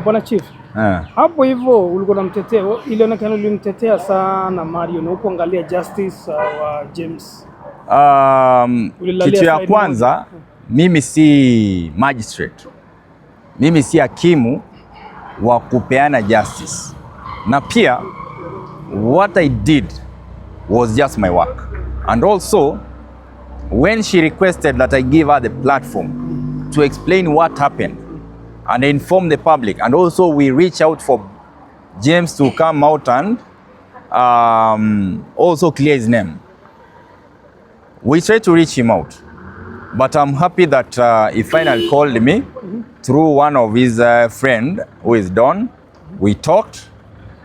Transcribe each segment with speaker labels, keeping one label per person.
Speaker 1: Bwana Chief, hapo hivyo ulikuwa unamtetea, ilionekana ulimtetea sana Mario na ukoangalia justice wa James.
Speaker 2: Kitu ya kwanza, mimi si magistrate, mimi si hakimu wa kupeana justice, na pia what I did was just my work, and also when she requested that I give her the platform to explain what happened and inform the public, and also we reach out for James to come out and also clear his name. We tried to reach him out, but I'm happy that he finally called me through one of his friend who is Don. We talked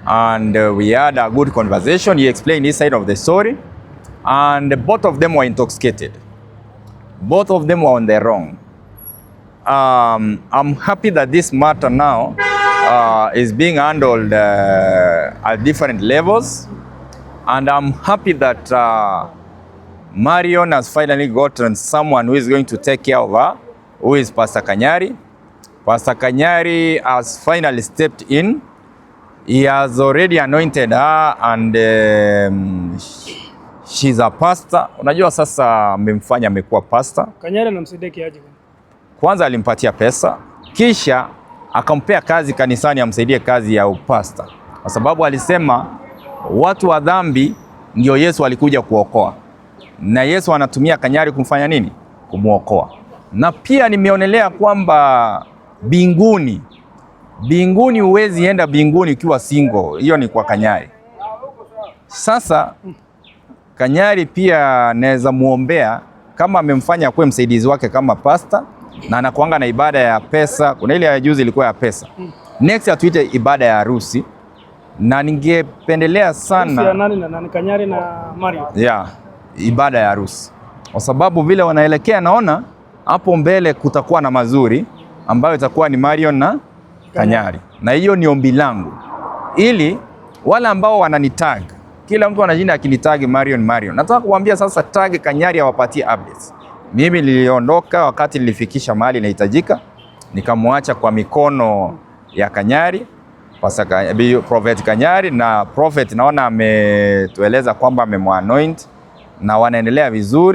Speaker 2: and we had a good conversation. He explained his side of the story, and both of them were intoxicated. Both of them were on their wrong. I'm happy that this matter now is being handled at different levels, and I'm happy that Marion has finally gotten someone who is going to take care of her, who is Pastor Kanyari. Pastor Kanyari has finally stepped in. He has already anointed her, and she's a pastor. Unajua sasa amemfanya amekuwa pastor.
Speaker 1: Kanyari anamsaidia kiaje?
Speaker 2: Kwanza alimpatia pesa, kisha akampea kazi kanisani amsaidie kazi ya upasta, kwa sababu alisema watu wa dhambi ndio Yesu alikuja kuokoa, na Yesu anatumia Kanyari kumfanya nini? Kumuokoa. Na pia nimeonelea kwamba binguni huwezi enda binguni ukiwa single, hiyo ni kwa Kanyari. Sasa Kanyari pia naweza muombea kama amemfanya kuwe msaidizi wake kama pasta, na anakuanga na ibada ya pesa. Kuna ile ya juzi ilikuwa ya pesa. Next atuite ibada ya harusi, na ningependelea sana
Speaker 1: ya nani na nani, Kanyari na Mario.
Speaker 2: Ibada ya harusi, kwa sababu vile wanaelekea naona hapo mbele kutakuwa na mazuri ambayo itakuwa ni Mario na Kanyari. Na hiyo ni ombi langu, ili wale ambao wananitag, kila mtu anajina akinitag Mario, nataka kuambia sasa tag Kanyari awapatie updates. Mimi niliondoka wakati nilifikisha mahali inahitajika, nikamwacha kwa mikono ya Kanyari, Prophet Kanyari, na Prophet naona ametueleza kwamba amemwanoint na wanaendelea vizuri.